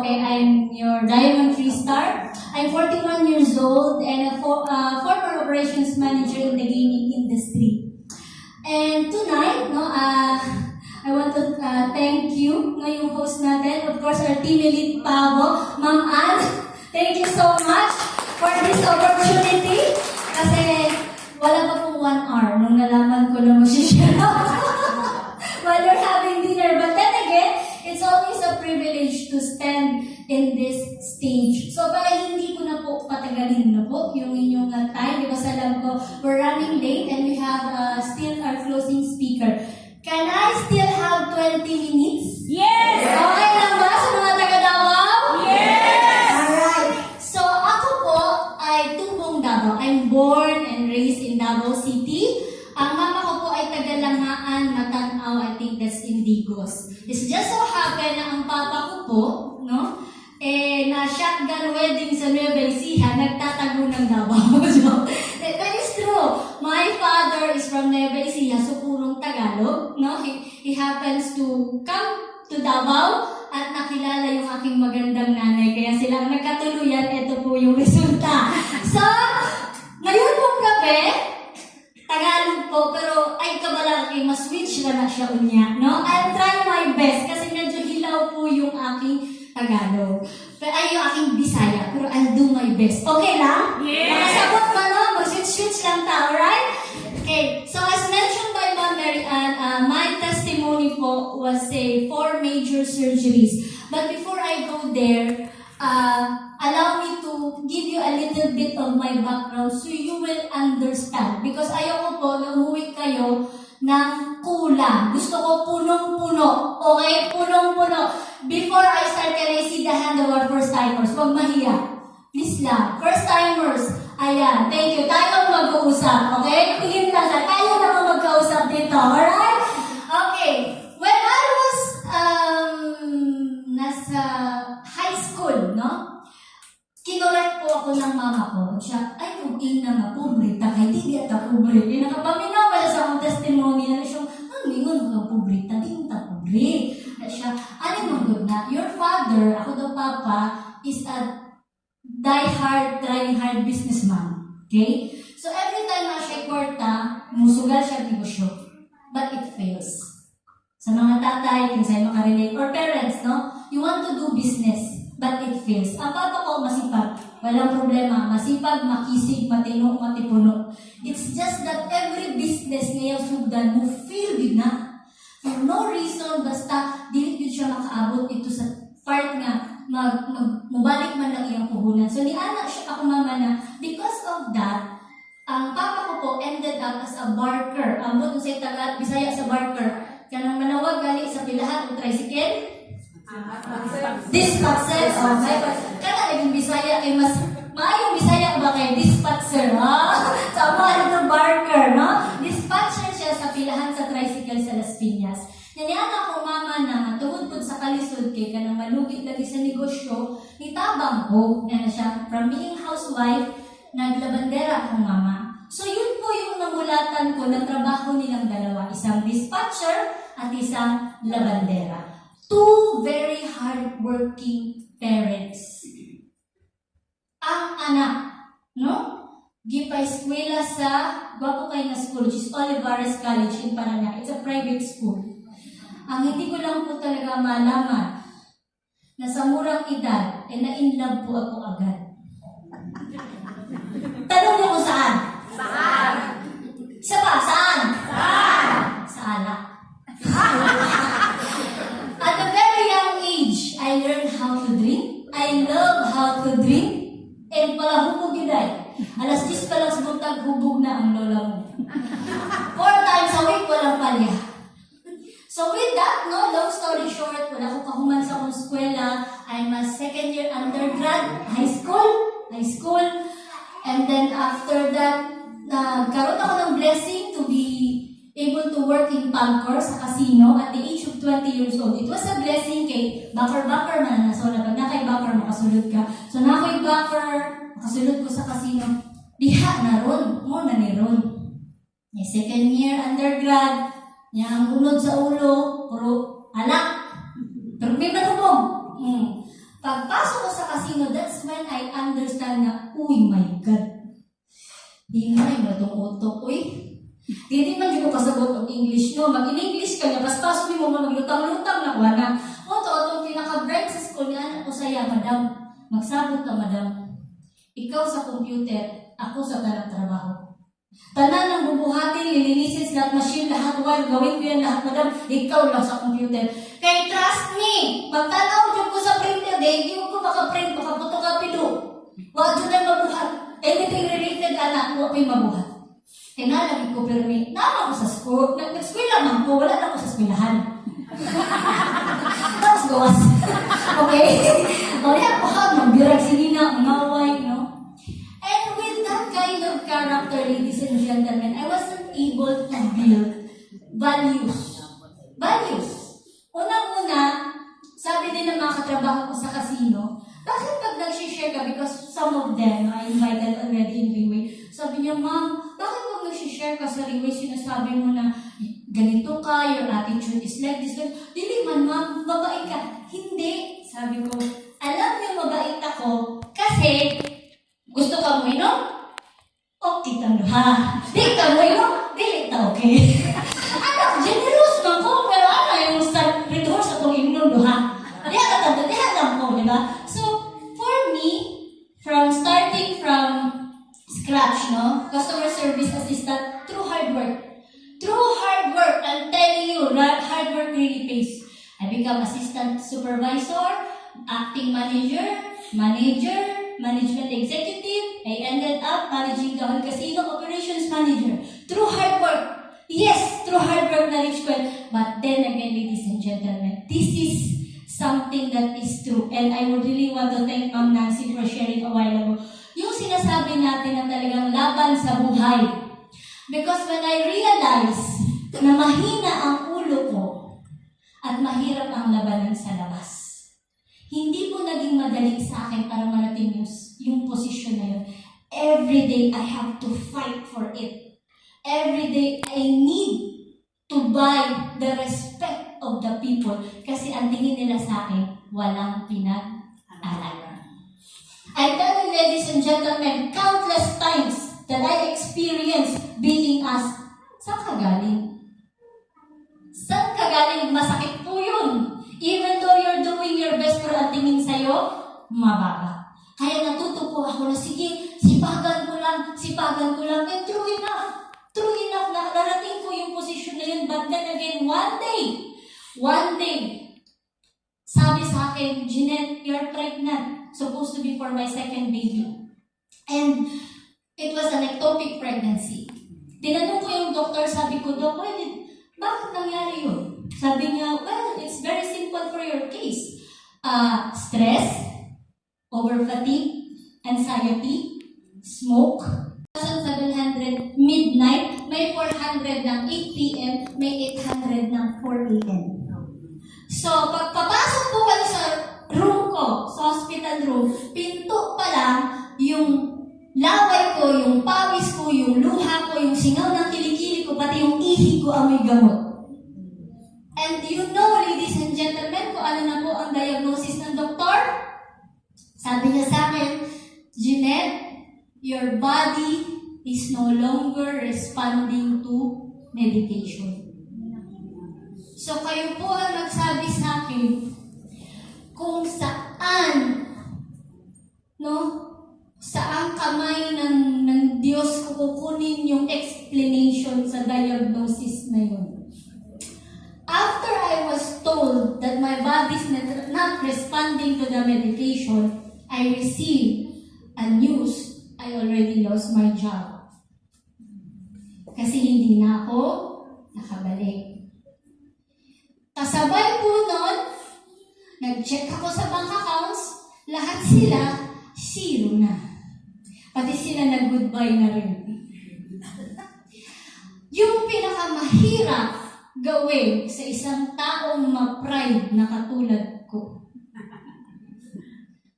okay, I'm your Diamond 3-star. I'm 41 years old and a former operations manager in the gaming industry. And tonight, I want to thank you, yung host natin, of course, our team elite Pavo, Ma'am Ann. Thank you so much for this opportunity. Kasi wala pa po 1 hour nung nalaman ko na mag-share while you're having dinner. But then again, it's always a privilege to stand in this stage. So para hindi ko na po patagalin na po yung inyong time because alam ko we're running late and we have still our closing speaker. Can I still have 20 minutes? Yes! Okay lang ba sa mga taga-Davao? Yes! Alright. So ako po ay tubong Davao. I'm born and raised in Davao City. Ang mama ko po ay taga-Langaan, Matanaw, I think that's Indigos. It's just so happen na ang papa ko po, na shotgun wedding sa Nueva Ecija, nagtatago ng Davao. So, that is true. My father is from Nueva Ecija, so purong Tagalog. He happens to come to Davao at nakilala yung aking magandang nanay. Kaya silang nagkatuluyan, ito po yung resulta. So, ngayon pong gabi, Tagalog po, pero ay kabalaki, mas-switch na siya unya, I'll try my best kasi medyo hilaw po yung aking Tagalog. Pero ay yung aking Bisaya, pero I'll do my best. Okay lang? Yes! Makasagot ba, Mag-switch lang ta, alright? Okay, so as mentioned by Ma'am Mary Ann, my testimony po was 4 major surgeries. But before I go there, allow me to give you a little bit of my background so you will understand. Because ayoko po na umuwi kayo ng kulang. Gusto ko punong-puno. Okay? Punong-puno. Before I start, can I see the hand of our first-timers? Huwag mahiya. Please lang. First-timers. Ayan. Thank you. Tayo mag-uusap. Okay? Tingin lang sa tayo naman magkausap dito. Alright? Okay. When I was nasa high school, kinulat po ako ng mama ko. Siya, ay, kung ina mapubrita, kay di ata pubrita. Nakapaminaw pa siya sa akong testimony na siya, mingon ka pubrita, di mo ta pubrita. Siya, ano yung good na? Your father, ako daw papa, is a die-hard, trying-hard businessman. Okay? So every time na siya kwarta, musugal siya negosyo. But it fails. Sa mga tatay, kung sa'yo makarelate, or parents, you want to do business, but it fails. Ang papa ko masipag, walang problema, masipag, makisig, matino, matipuno. It's just that every business ngayong sugdan mo feel din na. For no reason, basta dili yun siya makaabot ito sa part nga, mabalik man lang iyang puhunan. So ni anak siya ako mama na, because of that, ang papa ko po ended up as a barker. Ambot sa Tagalog, Bisaya sa barker. Kanang manawag gali sa pilahan o tricycle. Dispatcher. Kana naging Bisaya kay mas maayong Bisaya ba kay dispatcher, sa mga barker, Dispatcher siya sa pilahan sa tricycle sa Las Piñas. Naniana ko mama na tungod po sa kalisod kay kanang malugit lagi sa negosyo, nitabang ko na siya from being housewife, naglabandera akong mama. So yun po yung namulatan ko ng trabaho nilang dalawa, isang dispatcher at isang labandera. 2 very hardworking parents. Ang anak, Gipay eskwela sa gwapo kay na school, which is Olivares College in Paraná. It's a private school. Ang hindi ko lang po talaga malaman na sa murang edad, na-inlove po ako agad. Tanong niyo kung saan? Saan? Isa pa, saan? Saan? Sa alak. At a very young age, I learned how to drink. I love how to drink. And pala hubog yun ay. Alas 10 pa lang sa buntag, hubog na ang lola mo. 4 times a week, walang palya. So with that, long story short, wala ko kahuman sa akong eskwela. I'm a second year undergrad, high school. And then after that, nagkaroon ako ng blessing to be able to work in Pangcor sa casino at the age of 20 years old. It was a blessing kay Bakar man na. So pag na kay Bakar, makasulod ka. So na kay Bakar, makasulod ko sa casino. Diha na ron. Mo na ni ron. Second year undergrad, niya ang unod sa ulo, puro alak. Pero may matubog. Pag mag-in-English ka niya, basta mo maglutang-lutang na kuha na. O, itong pinaka-bright sa school niya, anak ko saya, madam. Magsabot ka, madam. Ikaw sa computer, ako sa tanang trabaho. Tanan ng bubuhatin, lilinisin sa lahat machine, lahat while gawin ko yan lahat, madam. Ikaw lang sa computer. Kaya trust me, magtanaw dyan ko sa printer, dahil ko makaprint, makaphotocopy do. Huwag dyan na mabuhat. Anything related, anak, huwag ko'y mabuhat. Kaya nalagay ko, pero may naman ko sa school, nag-school naman ko, wala na ako sa eskwelahan. Tapos gawas. Okay? Kaya ako ha, magbirag sinina, umaway, no? And with that kind of character, ladies and gentlemen, I wasn't able to build values. Values. Unang-una, sabi din ng mga katrabaho ko sa casino, bakit pag nag-share ka, because some of them I invited already in Riway, sabi niya, ma'am, bakit pag nag-share ka sa Riway, sinasabi mo na ganito ka, your attitude is like this, like, dili man ma'am, mabait ka. Hindi. Sabi ko, alam niyo mabait ako kasi gusto ka mo inom? Okay tando ha. Di ka mo inom? Dili ta okay. Ano, generous man ko, pero ano yung sa ritual sa kong inom do ha. Diha ka tando, diha lang ko, di ba? So, for me, starting from scratch, no? Customer service assistant, through hard work. Through hard work, I'm telling you, hard work really pays. I become assistant supervisor, acting manager, management executive. I ended up managing the whole casino operations manager. Through hard work. Yes, through hard work na-reach ko. But then again, ladies and gentlemen, this is something that is true. And I would really want to thank Ma'am Nancy for sharing a while ago. Yung sinasabi natin na talagang laban sa buhay. Because when I realize na mahina ang ulo ko at mahirap ang labanan sa labas, hindi po naging madali sa akin para marating yung posisyon na yun. Every day, I have to fight for it. Every day, I need to buy the respect of the people kasi ang tingin nila sa akin, walang pinag-aralan. I tell you, ladies and gentlemen, countless times that I experienced being asked, saan ka galing? Saan ka galing? Masakit po yun. Even though you're doing your best pero ang tingin sa'yo, mababa. Kaya natuto po ako na, sige, sipagan ko lang, and true enough na narating ko yung posisyon na yun. But then again, one day, sabi sa akin, Jeanette, you're pregnant. Supposed to be for my second baby. And it was an ectopic pregnancy. Tinanong ko yung doktor, sabi ko, Dok, bakit nangyari yun? Sabi niya, well, it's very simple for your case. Stress, over-fatigue, anxiety, smoke. 1,700 midnight, may 400 ng 8 p.m., may 800 ng 4 a.m. So, pagpapasok po kayo sa room ko, sa hospital room, pinto pa lang, yung laway ko, yung pawis ko, yung luha ko, yung singaw ng kilikili ko, pati yung ihi ko amoy gamot. And you know, ladies and gentlemen, kung ano na po ang diagnosis ng doktor? Sabi niya sa akin, Jeanette, your body is no longer responding to medication. So kayo po ang nagsabi sa akin kung saan, saan kamay ng Diyos ko kukunin yung explanation sa diagnosis na yun. After I was told that my body is not responding to the medication, I received a news I already lost my job. Kasi hindi na ako nakabalik. Kasabay po nun, nag-check ako sa bank accounts, lahat sila, 0 na. Pati sila nag-goodbye na rin. Yung pinakamahirap gawin sa isang taong ma-pride na katulad ko,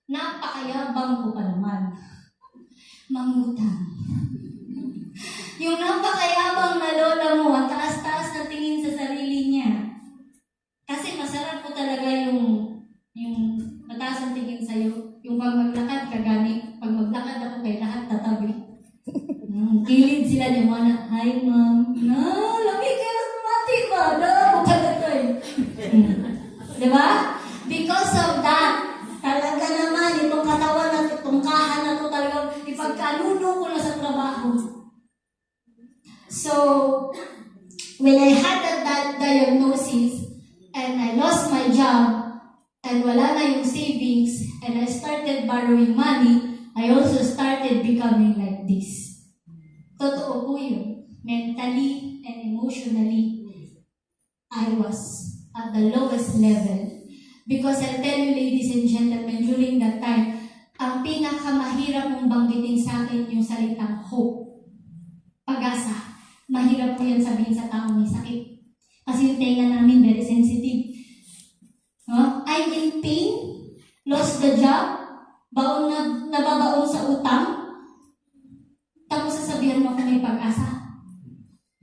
napakayabang ko pa naman. Mangutang. Yung napakayabang na lola mo, ang taas-taas na tingin sa sarili niya. Kasi masarap po talaga yung mataas ang tingin sa'yo. Yung pag maglakad ka gani, pag maglakad ako kay lahat tatabi. Kilid sila niya mga, hi ma'am. Lamig kayo sa mati ba? narinig. Diba? Because of that, talaga naman, itong katawan na itong kahan na ito talagang ipagkaluno ko na sa trabaho. So, when I had that diagnosis, and I lost my job, and wala na yung savings, and I started borrowing money, I also started becoming like this. Totoo po yun. Mentally and emotionally, I was at the lowest level. Because I'll tell you, ladies and gentlemen, during that time, ang pinakamahirap mong banggitin sa akin yung salitang hope. Pag-asa. Mahirap po yan sabihin sa taong may sakit. Kasi yung tenga namin very sensitive. I'm in pain, lost the job, nababaon sa utang, tapos sasabihan mo ako may pag-asa.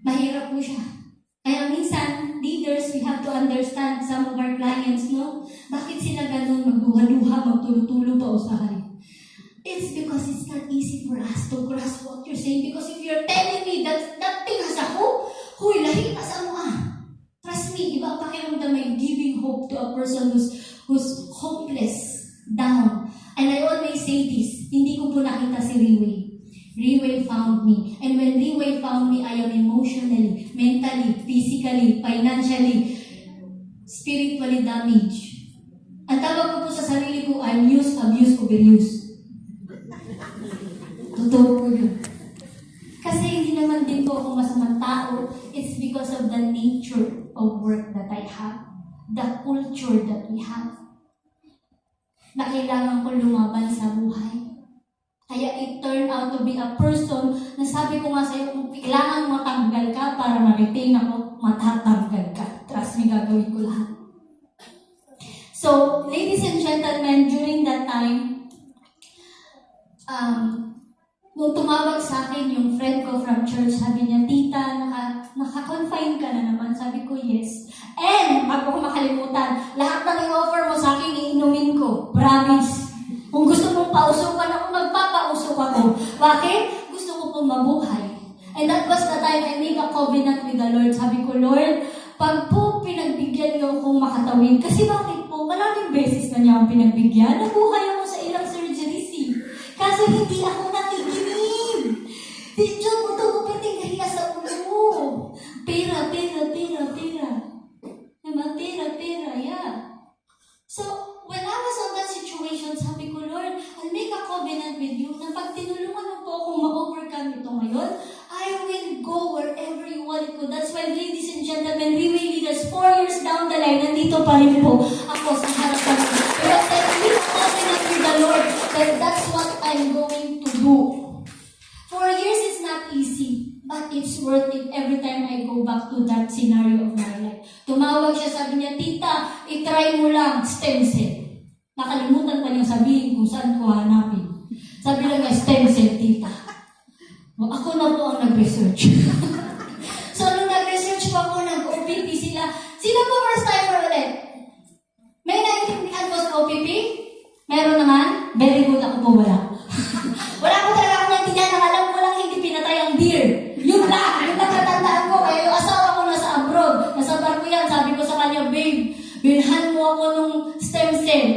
Mahirap po siya. Kaya minsan, leaders, we have to understand some of our clients, no? Bakit sila ganun magduha-duha, magtulo-tulo pa usahay? It's because it's not easy for us to grasp what you're saying. Because if you're telling me that thing has a hope, huy, lahi pa sa mo Trust me, iba ang pakiramdam ay giving hope to a person who's hopeless, down. And I always say this, hindi ko po nakita si Riway. Riway found me. And when Riway found me, I am emotionally, mentally, physically, financially, spiritually damaged. Ang tawag ko po sa sarili ko, I'm used, abused, overused. Totoo po yun. Kasi hindi naman din po ako masamang tao. It's because of the nature of work that I have. The culture that we have. Na kailangan ko lumaban sa buhay. Kaya it turned out to be a person na sabi ko nga sa'yo, kung kailangan matanggal ka para ma-retain ako, matatanggal ka. Trust me, gagawin ko lahat. So, ladies and gentlemen, during that time, nung tumawag sa akin yung friend ko from church, sabi niya, Tita, naka-confine ka na naman. Sabi ko, yes. And, bago ko makalimutan, lahat ng i-offer mo sa akin, iinumin ko. Promise. Kung gusto mong pausukan ako, magpapausok ako. Bakit? Gusto ko pong mabuhay. And that was the time I make a covenant with the Lord. Sabi ko, Lord, pag po pinagbigyan niyo akong makatawid, kasi bakit po, maraming beses na niya akong pinagbigyan, nabuhay ako sa ilang surgeries. Kaso hindi ako nakikinig. Diyo mo ito ko patinggahiya sa ulo mo. Pera. Diba? Pera, yeah. So, when I was on that situation, sabi ko, Lord, I'll make a covenant with you na pag tinulungan mo po akong ma-overcome ito ngayon, I will go wherever you want to. That's why, ladies and gentlemen, we will leaders 4 years down the line, nandito pa rin po ako sa harapan ko. Pero I make a covenant with the Lord that that's what I'm going to do. 4 years is not easy, but it's worth it every time I go back to that scenario of my life. Tumawag siya, sabi niya, Tita, itry mo lang stem cell. Nakalimutan pa niya sabihin kung saan ko hanapin. Sabi lang niya, stem cell, Tita. Ako na po ang nag-research. So, nung nag-research pa ako, nag-OPP sila. Sino po first timer ulit? May naintindihan po sa OPP? Meron naman? Very good, ako po wala. Wala ko talaga akong naintindihan. Ang alam ko lang hindi pinatay ang deer. Yun lang natatandaan ko. Kaya yung asawa ko nasa abroad. Nasa barko yan. Sabi ko sa kanya, babe, bilhan mo ako nung stem cell.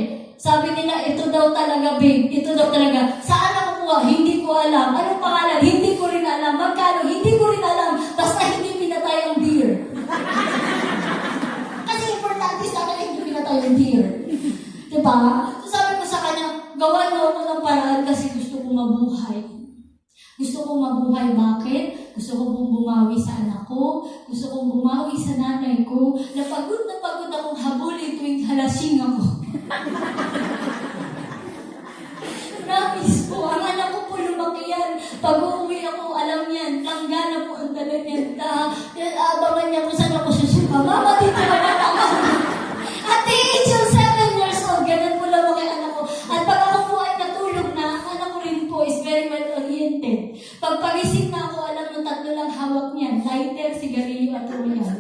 Sabi nila, ito daw talaga, babe. Ito daw talaga. Saan ako kuha? Hindi ko alam. Anong pangalan? Hindi ko rin alam. Magkano? Hindi ko rin alam. Basta hindi pinatay ang deer. Kasi importante sa akin hindi pinatay ang deer. Diba? So sabi ko sa kanya, gawan mo ako ng paraan kasi gusto ko mabuhay. Gusto ko mabuhay. Bakit? Gusto ko pong bumawi sa anak ko. Gusto kong bumawi sa nanay ko. Napagod akong habulin tuwing halasing ako. Promise po, ang anak ko po lumaki yan. Pag uuwi ako, alam yan, langgana po ang dala niyan. Abangan niya kung saan ako susuka. Mama, dito ka na naman. At the age of 7 years old, ganun po lumaki anak ko. At pag ako po ay natulog na, ang anak ko rin po is very well oriented. Pag pagising na ako, alam mo, tatlo lang hawak niyan. Lighter, sigarilyo at royal.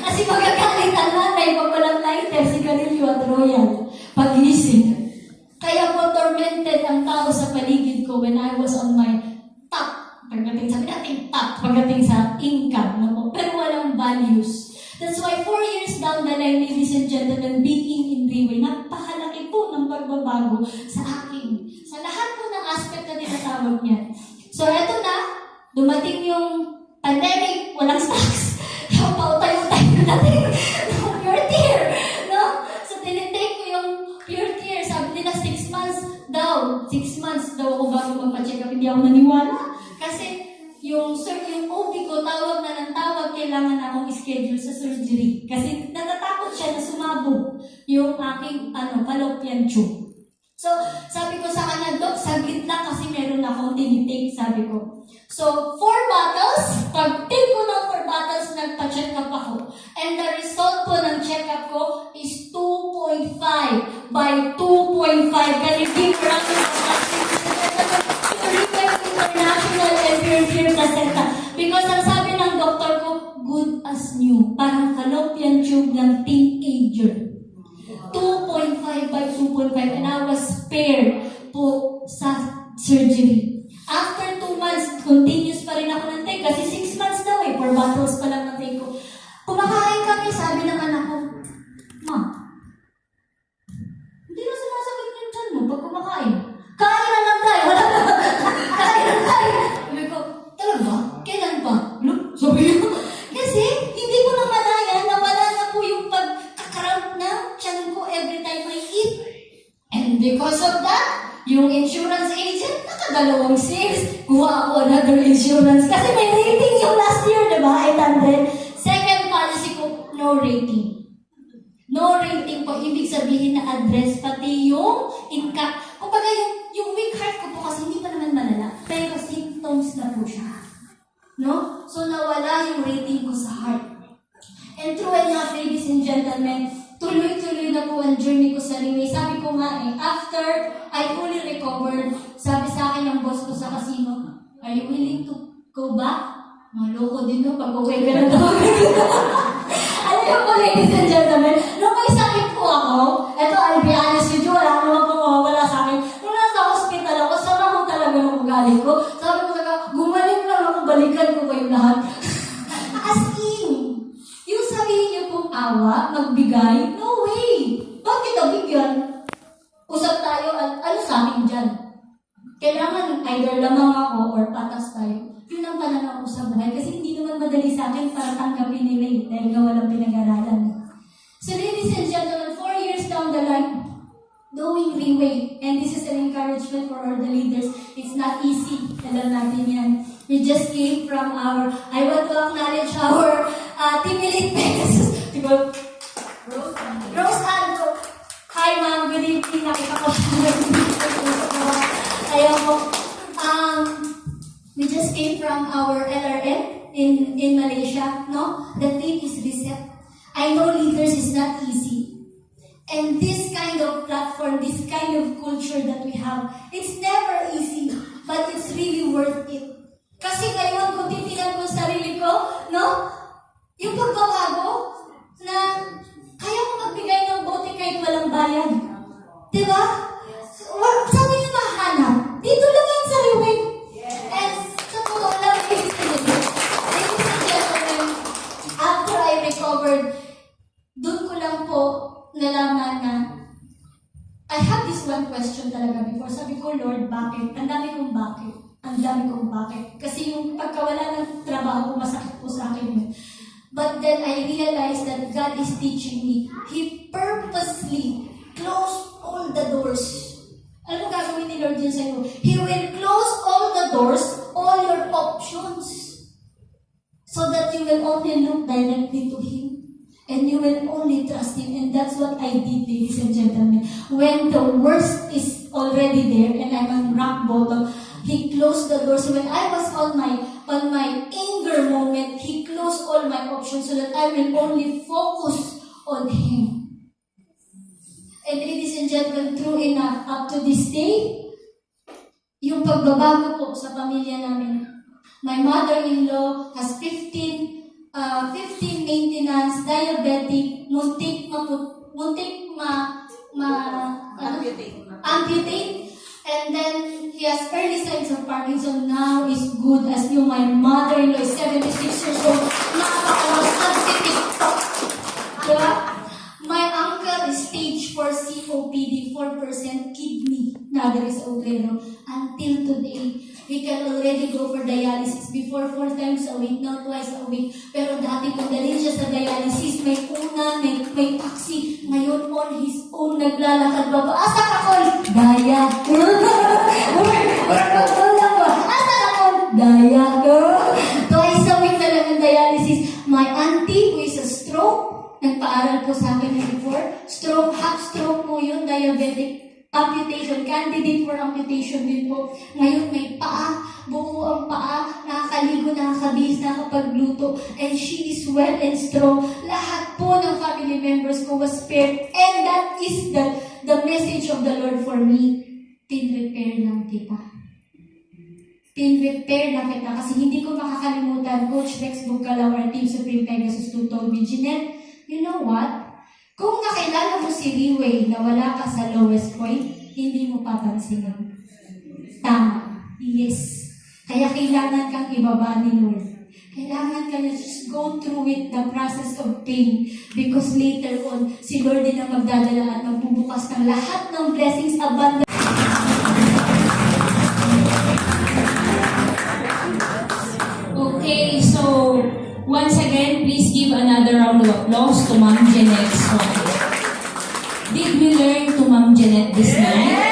Kasi magagalit ang nanay pag walang lighter, sigarilyo at royal. Pagising. Kaya po tormented ang tao sa paligid ko when I was on my top. Pagdating sa income. No? Pero walang values. That's why 4 years down the line, ladies and gentlemen, being in Riway, napakalaki po ng pagbabago sa akin. Sa lahat po ng aspect na tinatawag niya. So, eto na, dumating yung pandemic, walang stocks. Yung pautay-utay natin, pure tear. No? So, tinitake ko yung pure tear. Sabi nila, 6 months daw. 6 months daw ako bago magpa-check up. Hindi ako naniwala. Kasi, yung OB ko, tawag na ng tawag, kailangan akong schedule sa surgery. Kasi natatakot siya na sumabog yung aking fallopian tube. So, sabi ko sa kanya, Dok, saglit lang kasi meron akong tinitake, sabi ko. So, 4 bottles, pag-take ko ng 4 bottles, nagpa-check up ako. And the result po ng check-up ko is 2.5 by 2.5. Kasi big round of International and Pure Placenta. Because ang sabi ng doktor ko, good as new. Parang fallopian tube ng teenager. 2.5 by 2.5 and I was spared po sa surgery. After 2 months, continuous pa rin ako ng take kasi 6 months daw 4 bottles pa lang ng take ko. Kumakain kami, sabi ng anak ko, Ma, hindi na sumasagot yung tiyan mo pag kumakain. Kain na lang tayo. Kain na tayo. Sabi ko, talaga? Kailan pa? Sabi ko, kasi hindi ko na malaya na wala na po yung pagkakaramp ng tiyan ko every time I eat. And because of that, yung insurance agent, nakadalawang sales. Kuha ako another insurance. Kasi may rating yung last year, diba? 800. Second policy ko, no rating. No rating po, ibig sabihin na address, pati yung income. Kumbaga yung weak heart ko po kasi hindi pa naman malala. Pero symptoms na po siya. No? So nawala yung rating ko sa heart. And true enough, ladies and gentlemen, tuloy-tuloy na po ang journey ko sa Riway. Sabi ko nga after I fully recovered, sabi sa akin ng boss ko sa casino, are you willing to go back? Maloko din no, pag-uwi ka na alam niyo po, ladies and gentlemen, nung may sakit po ako, eto, I'll be honest with you, wala naman po mawawala sa akin. Nung nasa hospital ako, sama ko talaga ng ugali ko. Sabi ko talaga, gumaling lang ako, balikan ko kayo lahat. As in, yung sabihin niyo pong awa, magbigay, no way! Bakit nabigyan? Usap tayo at ano sa akin dyan? Kailangan either lamang ako or patas tayo. Yun ang pananaw ko sa buhay. Kasi hindi naman madali sa akin para tanggapin nila dahil nga walang pinag-aralan. So ladies and gentlemen, 4 years down the line, doing Riway, and this is an encouragement for all the leaders. It's not easy. Alam natin yan. We just came from I want to acknowledge our team elite members. Rose Aldo. Hi ma'am, good evening. Nakita ko siya. Ayaw ko. We just came from our LRM in Malaysia, no? The theme is reset. I know leaders is not easy. And this kind of platform, this kind of culture that we have, it's never easy, but it's really worth it. Kasi ngayon, kung titignan ko sa sarili ko, no? Yung pagbabago, na kaya ko magbigay ng bote kahit walang bayad. Diba? Saan mo yung mahanap? Dito lang yan sa Riway. And sa totoo lang, ladies and gentlemen, after I recovered, doon ko lang po nalaman na I have this one question talaga before. Sabi ko, Lord, bakit? Ang dami kong bakit. Ang dami kong bakit. Kasi yung pagkawala ng trabaho ko, masakit po sa akin yun. But then I realized that God is teaching me. He purposely closed all the doors. Ano mo gagawin ni Lord yun sa'yo? He will close all the doors, all your options, so that you will only look directly to Him. And you will only trust Him. And that's what I did, ladies and gentlemen. When the worst is already there and I'm on rock bottom, He closed the doors. When I was on my anger moment, He closed all my options so that I will only focus on Him. And ladies and gentlemen, true enough, up to this day, yung pagbabago po sa pamilya namin. My mother-in-law has 15 maintenance, diabetic, amputate, and then he has early signs of Parkinson. Now is good as new. My mother-in-law is 76 years old. Nakakalaw, sensitive. Diba? My uncle is stage 4 COPD, 4% kidney na diri sa Obrero. Until today, we can already go for dialysis. Before 4 times a week, now twice a week. Pero dati kung dalhin siya sa dialysis, may una, may taxi. Ngayon on his own, naglalakad ba? Asa ka ko? Daya. Asa ka ko? Daya. Twice a week na lang ang dialysis. My auntie who is a stroke, nagpaaral po sa akin before. Stroke, half stroke po yun, diabetic. Amputation, candidate for amputation din po. Ngayon may paa, buo ang paa, nakakaligo, nakakabihis, nakakapagluto, and she is well and strong. Lahat po ng family members ko was spared, and that is the message of the Lord for me. Pin-repair lang kita. Pin-repair lang kita, kasi hindi ko makakalimutan, Coach Rex Bugalaw, our Team Supreme Pegasus, who told me, Jeanette, you know what? Kung nakilala mo si Riway na wala ka sa lowest point, hindi mo papansinin. Tama. Yes. Kaya kailangan kang ibaba ni Lord. Kailangan ka na just go through it, the process of pain. Because later on, si Lord din ang magdadala at magbubukas ng lahat ng blessings abundant. Okay, so once again, please give another round of applause to Ma'am Jeanette. Did we learn to Ma'am Jeanette this night?